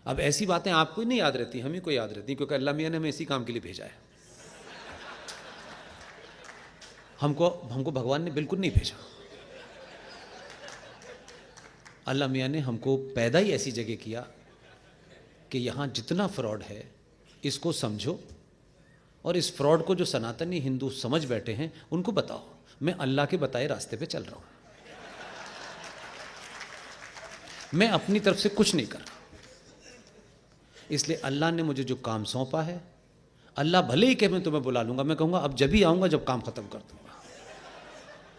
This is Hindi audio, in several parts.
अब ऐसी बातें आपको ही नहीं याद रहती, हमें को याद रहती, क्योंकि अल्लाह मियाँ ने हमें इसी काम के लिए भेजा है। हमको भगवान ने बिल्कुल नहीं भेजा। अल्लाह मियाँ ने हमको पैदा ही ऐसी जगह किया कि यहाँ जितना फ्रॉड है इसको समझो, और इस फ्रॉड को जो सनातनी हिंदू समझ बैठे हैं उनको बताओ मैं अल्लाह के बताए रास्ते पे चल रहा हूँ, मैं अपनी तरफ से कुछ नहीं कर रहा। इसलिए अल्लाह ने मुझे जो काम सौंपा है, अल्लाह भले ही कहे मैं तुम्हें बुला लूँगा, मैं कहूँगा अब जब ही आऊँगा जब काम ख़त्म कर दूँगा,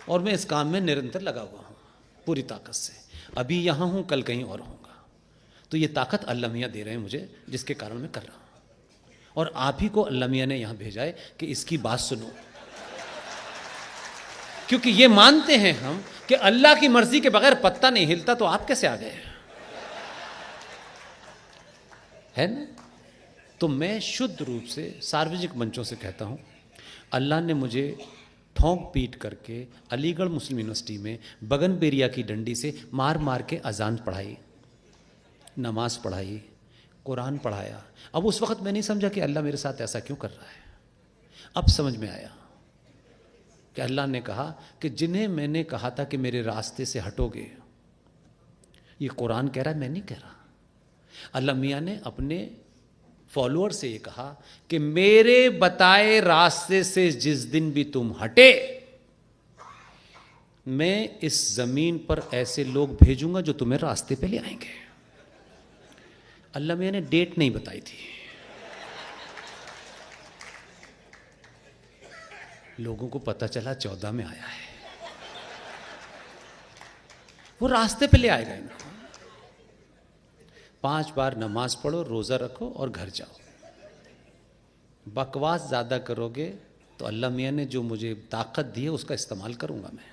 और मैं इस काम में निरंतर लगा हुआ हूँ पूरी ताकत से। अभी यहाँ हूँ, कल कहीं और होऊंगा। तो ये ताकत अल्लाह मियाँ दे रहे हैं मुझे, जिसके कारण मैं कर रहा हूँ। और आप ही को अल्लाह मियाँ ने यहाँ भेजा है कि इसकी बात सुनो, क्योंकि ये मानते हैं हम कि अल्लाह की मर्जी के बगैर पत्ता नहीं हिलता, तो आप कैसे आ गए, है ना? तो मैं शुद्ध रूप से सार्वजनिक मंचों से कहता हूँ, अल्लाह ने मुझे ठोंक पीट करके अलीगढ़ मुस्लिम यूनिवर्सिटी में बगनबेरिया की डंडी से मार मार के अजान पढ़ाई, नमाज पढ़ाई, कुरान पढ़ाया। अब उस वक्त मैं नहीं समझा कि अल्लाह मेरे साथ ऐसा क्यों कर रहा है। अब समझ में आया कि अल्लाह ने कहा कि जिन्हें मैंने कहा था कि मेरे रास्ते से हटोगे, ये कुरान कह रहा है, मैं नहीं कह रहा। अल्लाह मियाँ ने अपने फॉलोअर से ये कहा कि मेरे बताए रास्ते से जिस दिन भी तुम हटे, मैं इस जमीन पर ऐसे लोग भेजूंगा जो तुम्हें रास्ते पे ले आएंगे। अल्लाह मियाँ ने डेट नहीं बताई थी, लोगों को पता चला 14 में आया है, वो रास्ते पे ले आएगा इनको। 5 बार नमाज पढ़ो, रोज़ा रखो और घर जाओ। बकवास ज़्यादा करोगे तो अल्लाह मियाँ ने जो मुझे ताकत दी है उसका इस्तेमाल करूँगा मैं।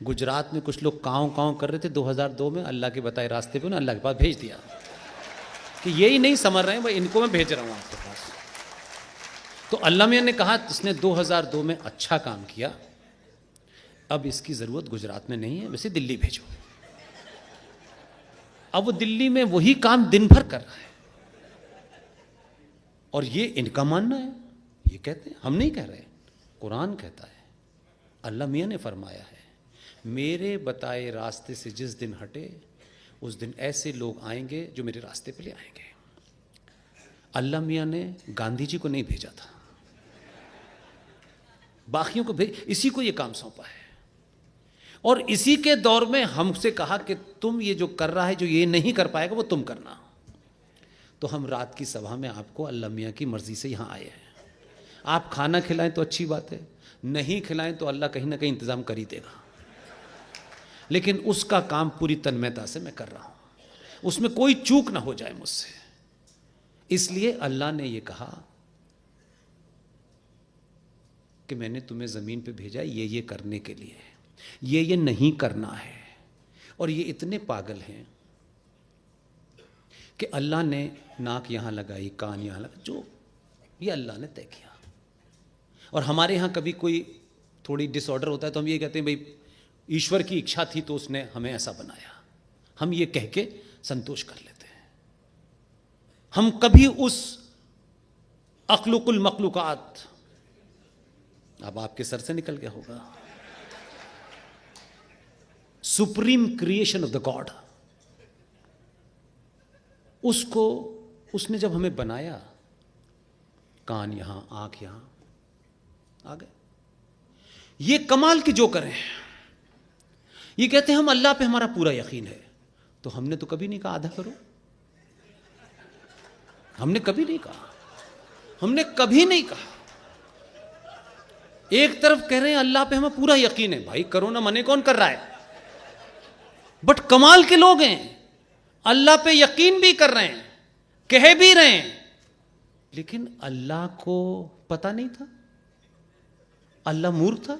गुजरात में कुछ लोग काँव काँव कर रहे थे 2002 में, अल्लाह के बताए रास्ते पे ना अल्लाह के पास भेज दिया कि यही नहीं समझ रहे हैं भाई, इनको मैं भेज रहा हूँ आपके पास। तो अल्लाह मियाँ ने कहा इसने 2002 में अच्छा काम किया, अब इसकी ज़रूरत गुजरात में नहीं है, वैसे दिल्ली भेजो। अब वो दिल्ली में वही काम दिन भर कर रहा है, और ये इनका मानना है, ये कहते हैं, हम नहीं कह रहे, कुरान कहता है, अल्लाह मियाँ ने फरमाया है, मेरे बताए रास्ते से जिस दिन हटे उस दिन ऐसे लोग आएंगे जो मेरे रास्ते पे ले आएंगे। अल्लाह मियाँ ने गांधी जी को नहीं भेजा था, बाकियों को इसी को ये काम सौंपा है। और इसी के दौर में हमसे कहा कि तुम ये जो कर रहा है, जो ये नहीं कर पाएगा वो तुम करना। तो हम रात की सभा में आपको अल्लाह मियाँ की मर्जी से यहाँ आए हैं। आप खाना खिलाएं तो अच्छी बात है, नहीं खिलाएं तो अल्लाह कहीं ना कहीं इंतज़ाम कर ही देगा, लेकिन उसका काम पूरी तन्मयता से मैं कर रहा हूँ, उसमें कोई चूक ना हो जाए मुझसे। इसलिए अल्लाह ने ये कहा कि मैंने तुम्हें ज़मीन पे भेजा ये करने के लिए, ये नहीं करना है। और ये इतने पागल हैं कि अल्लाह ने नाक यहाँ लगाई, कान यहाँ लगा, जो ये अल्लाह ने तय किया। और हमारे यहाँ कभी कोई थोड़ी डिसऑर्डर होता है तो हम ये कहते हैं भाई ईश्वर की इच्छा थी तो उसने हमें ऐसा बनाया, हम ये कह के संतोष कर लेते हैं। हम कभी उस अखलुकुल मखलूकात, अब आपके सर से निकल गया होगा, supreme creation of the God, उसको उसने जब हमें बनाया, कान यहां, आंख यहां, आ गए। ये कमाल की जो करें, ये कहते हैं हम अल्लाह पे हमारा पूरा यकीन है, तो हमने तो कभी नहीं कहा आधा करो, हमने कभी नहीं कहा, हमने कभी नहीं कहा। एक तरफ कह रहे हैं अल्लाह पे हमें पूरा यकीन है, भाई करो ना, मने कौन कर रहा है। बट कमाल के लोग हैं, अल्लाह पे यकीन भी कर रहे हैं, कह भी रहे हैं, लेकिन अल्लाह को पता नहीं था, अल्लाह मूर्ख था।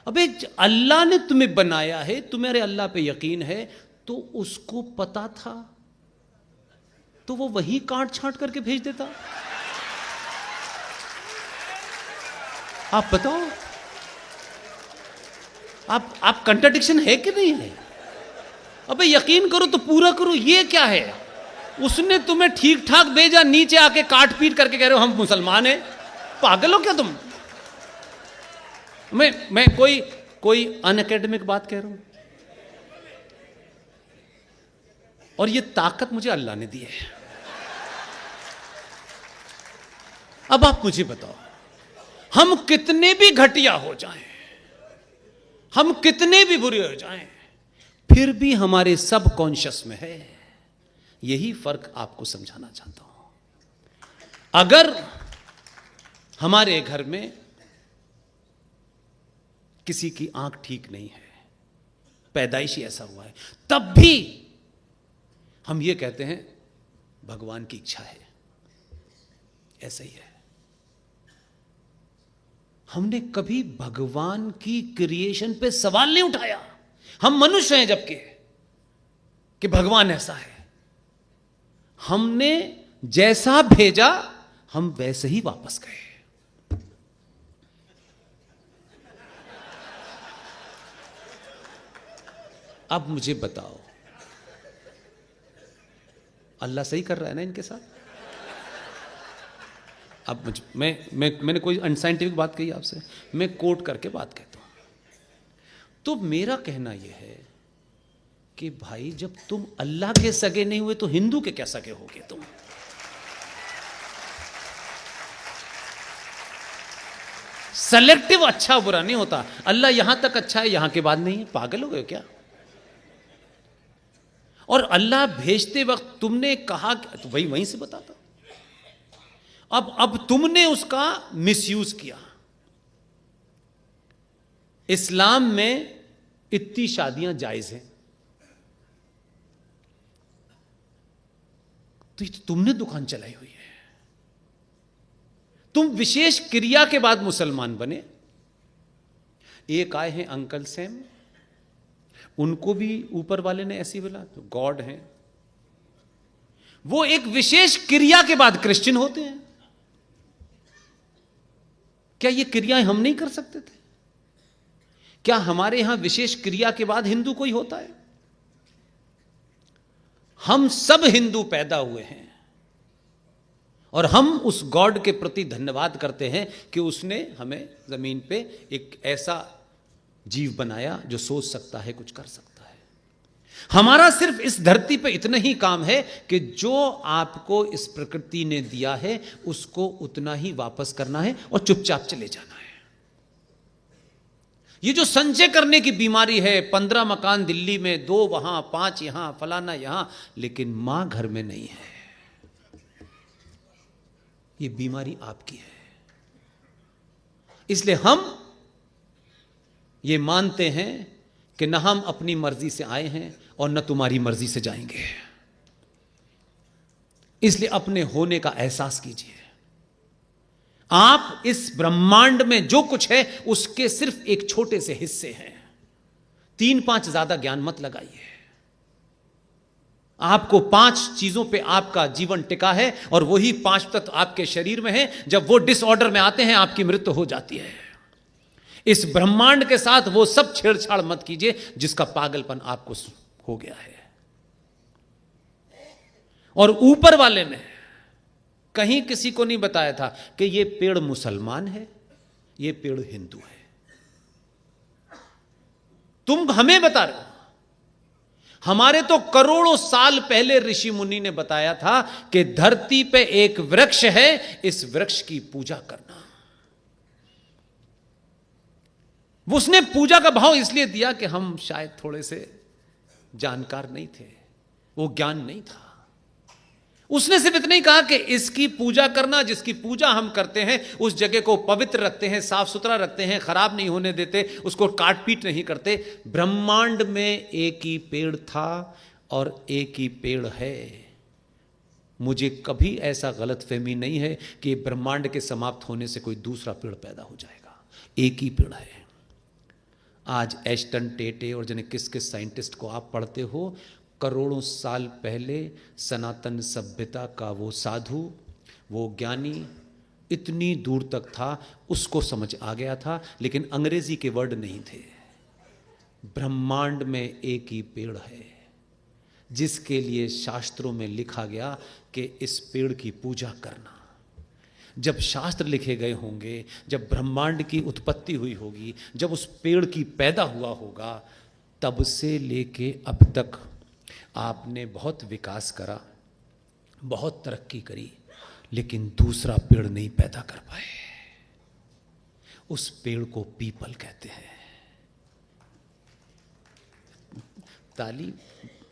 अबे अल्लाह ने तुम्हें बनाया है, तुम्हारे अल्लाह पे यकीन है, तो उसको पता था तो वो वही काट छांट करके भेज देता। आप बताओ, आप कंट्राडिक्शन है कि नहीं है? अबे यकीन करो तो पूरा करो, ये क्या है? उसने तुम्हें ठीक ठाक भेजा, नीचे आके काट पीट करके कह रहे हो हम मुसलमान हैं। पागल हो क्या तुम? मैं कोई अनएकेडमिक बात कह रहा हूं? और ये ताकत मुझे अल्लाह ने दी है। अब आप मुझे बताओ, हम कितने भी घटिया हो जाएं, हम कितने भी बुरे हो जाएं, फिर भी हमारे सब कॉन्शियस में है। यही फर्क आपको समझाना चाहता हूं। अगर हमारे घर में किसी की आंख ठीक नहीं है, पैदाइशी ऐसा हुआ है, तब भी हम ये कहते हैं भगवान की इच्छा है। ऐसा ही है। हमने कभी भगवान की क्रिएशन पे सवाल नहीं उठाया। हम मनुष्य हैं जबकि कि भगवान ऐसा है। हमने जैसा भेजा हम वैसे ही वापस गए। अब मुझे बताओ, अल्लाह सही कर रहा है ना इनके साथ? अब मैंने कोई अनसाइंटिफिक बात कही आपसे, मैं कोट करके बात कहता हूं। तो मेरा कहना यह है कि भाई जब तुम अल्लाह के सगे नहीं हुए तो हिंदू के क्या सगे होगे तुम? सेलेक्टिव अच्छा बुरा नहीं होता। अल्लाह यहां तक अच्छा है, यहां के बाद नहीं है। पागल हो गए क्या? और अल्लाह भेजते वक्त तुमने कहा तो भाई वहीं से बताता। अब तुमने उसका मिसयूज किया। इस्लाम में इतनी शादियां जायज हैं, तो ये तो तुमने दुकान चलाई हुई है। तुम विशेष क्रिया के बाद मुसलमान बने। एक आए हैं अंकल सैम, उनको भी ऊपर वाले ने ऐसी बोला, तो गॉड हैं। वो एक विशेष क्रिया के बाद क्रिश्चियन होते हैं। क्या ये क्रियाएं हम नहीं कर सकते थे? क्या हमारे यहां विशेष क्रिया के बाद हिंदू कोई होता है? हम सब हिंदू पैदा हुए हैं और हम उस गॉड के प्रति धन्यवाद करते हैं कि उसने हमें जमीन पे एक ऐसा जीव बनाया जो सोच सकता है, कुछ कर सकता है। हमारा सिर्फ इस धरती पे इतना ही काम है कि जो आपको इस प्रकृति ने दिया है उसको उतना ही वापस करना है और चुपचाप चले जाना है। ये जो संचय करने की बीमारी है, 15 मकान दिल्ली में, 2 वहां, 5 यहां, फलाना यहां, लेकिन मां घर में नहीं है, ये बीमारी आपकी है। इसलिए हम ये मानते हैं कि न हम अपनी मर्जी से आए हैं और न तुम्हारी मर्जी से जाएंगे। इसलिए अपने होने का एहसास कीजिए। आप इस ब्रह्मांड में जो कुछ है उसके सिर्फ एक छोटे से हिस्से हैं। 3-5 ज्यादा ज्ञान मत लगाइए। आपको 5 चीजों पे आपका जीवन टिका है और वही 5 तत्व आपके शरीर में है। जब वो डिसऑर्डर में आते हैं आपकी मृत्यु हो जाती है। इस ब्रह्मांड के साथ वो सब छेड़छाड़ मत कीजिए जिसका पागलपन आपको हो गया है। और ऊपर वाले ने कहीं किसी को नहीं बताया था कि ये पेड़ मुसलमान है, ये पेड़ हिंदू है। तुम हमें बता रहे हो। हमारे तो करोड़ों साल पहले ऋषि मुनि ने बताया था कि धरती पे एक वृक्ष है, इस वृक्ष की पूजा करना। उसने पूजा का भाव इसलिए दिया कि हम शायद थोड़े से जानकार नहीं थे, वो ज्ञान नहीं था। उसने सिर्फ इतना ही कहा कि इसकी पूजा करना, जिसकी पूजा हम करते हैं उस जगह को पवित्र रखते हैं, साफ सुथरा रखते हैं, खराब नहीं होने देते, उसको काट पीट नहीं करते। ब्रह्मांड में एक ही पेड़ था और एक ही पेड़ है। मुझे कभी ऐसा गलतफहमी नहीं है कि ब्रह्मांड के समाप्त होने से कोई दूसरा पेड़ पैदा हो जाएगा। एक ही पेड़ है। आज एस्टन टेटे और जाने किस किस साइंटिस्ट को आप पढ़ते हो, करोड़ों साल पहले सनातन सभ्यता का वो साधु, वो ज्ञानी इतनी दूर तक था, उसको समझ आ गया था, लेकिन अंग्रेजी के वर्ड नहीं थे। ब्रह्मांड में एक ही पेड़ है, जिसके लिए शास्त्रों में लिखा गया कि इस पेड़ की पूजा करना। जब शास्त्र लिखे गए होंगे, जब ब्रह्मांड की उत्पत्ति हुई होगी, जब उस पेड़ की पैदा हुआ होगा, तब से लेके अब तक आपने बहुत विकास करा, बहुत तरक्की करी, लेकिन दूसरा पेड़ नहीं पैदा कर पाए। उस पेड़ को पीपल कहते हैं। ताली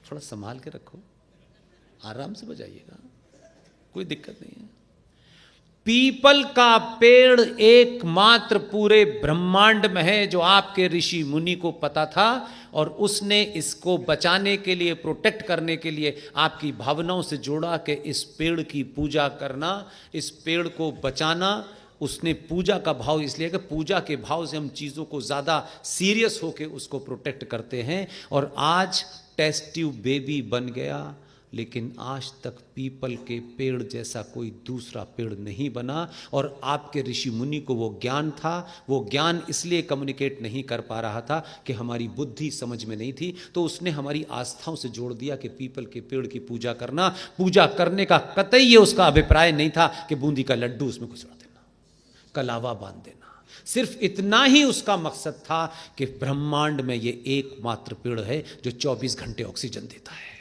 थोड़ा संभाल के रखो, आराम से बजाइएगा, कोई दिक्कत नहीं है। पीपल का पेड़ एकमात्र पूरे ब्रह्मांड में है जो आपके ऋषि मुनि को पता था, और उसने इसको बचाने के लिए, प्रोटेक्ट करने के लिए आपकी भावनाओं से जोड़ा कि इस पेड़ की पूजा करना, इस पेड़ को बचाना। उसने पूजा का भाव इसलिए कि पूजा के भाव से हम चीज़ों को ज़्यादा सीरियस होकर उसको प्रोटेक्ट करते हैं। और आज टेस्ट ट्यूब बेबी बन गया, लेकिन आज तक पीपल के पेड़ जैसा कोई दूसरा पेड़ नहीं बना। और आपके ऋषि मुनि को वो ज्ञान था, वो ज्ञान इसलिए कम्युनिकेट नहीं कर पा रहा था कि हमारी बुद्धि समझ में नहीं थी, तो उसने हमारी आस्थाओं से जोड़ दिया कि पीपल के पेड़ की पूजा करना। पूजा करने का कतई ये उसका अभिप्राय नहीं था कि बूंदी का लड्डू उसमें घुसवा देना, कलावा बांध देना। सिर्फ इतना ही उसका मकसद था कि ब्रह्मांड में ये एकमात्र पेड़ है जो 24 घंटे ऑक्सीजन देता है।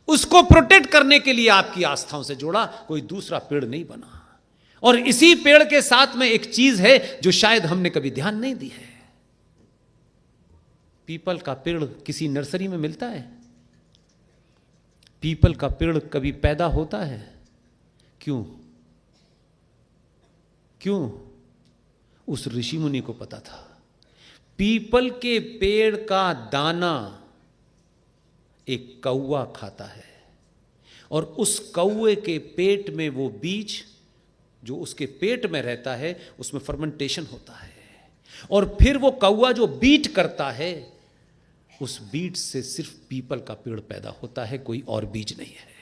उसको प्रोटेक्ट करने के लिए आपकी आस्थाओं से जोड़ा, कोई दूसरा पेड़ नहीं बना। और इसी पेड़ के साथ में एक चीज है जो शायद हमने कभी ध्यान नहीं दी है। पीपल का पेड़ किसी नर्सरी में मिलता है? पीपल का पेड़ कभी पैदा होता है? क्यों? क्यों? उस ऋषि मुनि को पता था पीपल के पेड़ का दाना एक कौवा खाता है, और उस कौवे के पेट में वो बीज जो उसके पेट में रहता है, उसमें फर्मेंटेशन होता है, और फिर वो कौवा जो बीट करता है, उस बीट से सिर्फ पीपल का पेड़ पैदा होता है, कोई और बीज नहीं है।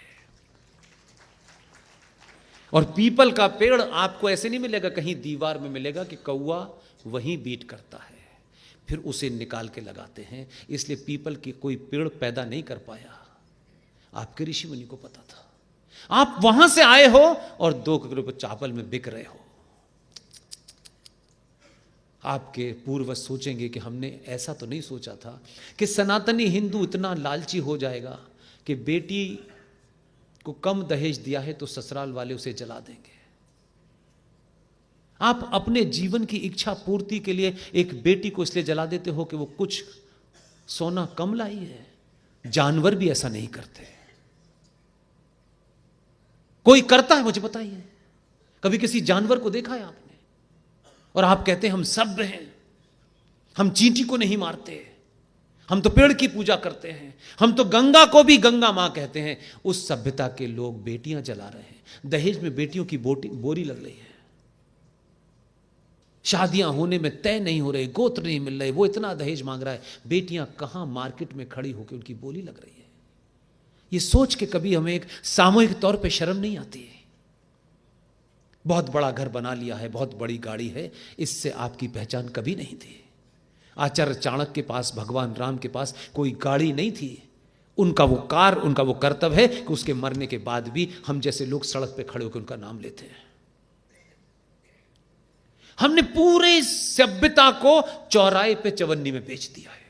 और पीपल का पेड़ आपको ऐसे नहीं मिलेगा कहीं दीवार में मिलेगा कि कौवा वहीं बीट करता है, फिर उसे निकाल के लगाते हैं। इसलिए पीपल की कोई पेड़ पैदा नहीं कर पाया। आपके ऋषि मुनि को पता था। आप वहां से आए हो और 2 रुपए चावल में बिक रहे हो। आपके पूर्वज सोचेंगे कि हमने ऐसा तो नहीं सोचा था कि सनातनी हिंदू इतना लालची हो जाएगा कि बेटी को कम दहेज दिया है तो ससुराल वाले उसे जला देंगे। आप अपने जीवन की इच्छा पूर्ति के लिए एक बेटी को इसलिए जला देते हो कि वो कुछ सोना कम लाई है। जानवर भी ऐसा नहीं करते। कोई करता है? मुझे बताइए, कभी किसी जानवर को देखा है आपने? और आप कहते हैं हम सभ्य हैं, हम चींटी को नहीं मारते, हम तो पेड़ की पूजा करते हैं, हम तो गंगा को भी गंगा मां कहते हैं। उस सभ्यता के लोग बेटियां जला रहे हैं, दहेज में बेटियों की बोरी लग रही है, शादियां होने में तय नहीं हो रही, गोत्र नहीं मिल रहे, वो इतना दहेज मांग रहा है, बेटियां कहां मार्केट में खड़ी होकर उनकी बोली लग रही है। ये सोच के कभी हमें एक सामूहिक तौर पे शर्म नहीं आती है। बहुत बड़ा घर बना लिया है, बहुत बड़ी गाड़ी है, इससे आपकी पहचान कभी नहीं थी। आचार्य चाणक्य के पास, भगवान राम के पास कोई गाड़ी नहीं थी। उनका वो कार, उनका वो कर्तव्य है कि उसके मरने के बाद भी हम जैसे लोग सड़क पे खड़े होकर उनका नाम लेते हैं। हमने पूरे सभ्यता को चौराहे पे चवन्नी में बेच दिया है।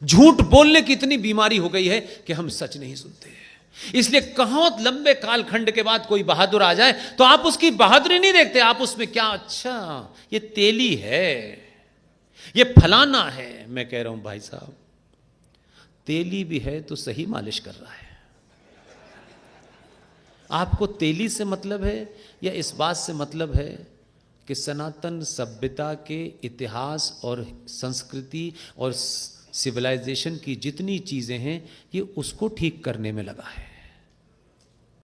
झूठ बोलने की इतनी बीमारी हो गई है कि हम सच नहीं सुनते हैं। इसलिए बहुत लंबे कालखंड के बाद कोई बहादुर आ जाए तो आप उसकी बहादुरी नहीं देखते, आप उसमें क्या, अच्छा ये तेली है, ये फलाना है। मैं कह रहा हूं भाई साहब, तेली भी है तो सही मालिश कर रहा है। आपको तेली से मतलब है या इस बात से मतलब है कि सनातन सभ्यता के इतिहास और संस्कृति और सिविलाइजेशन की जितनी चीज़ें हैं ये उसको ठीक करने में लगा है।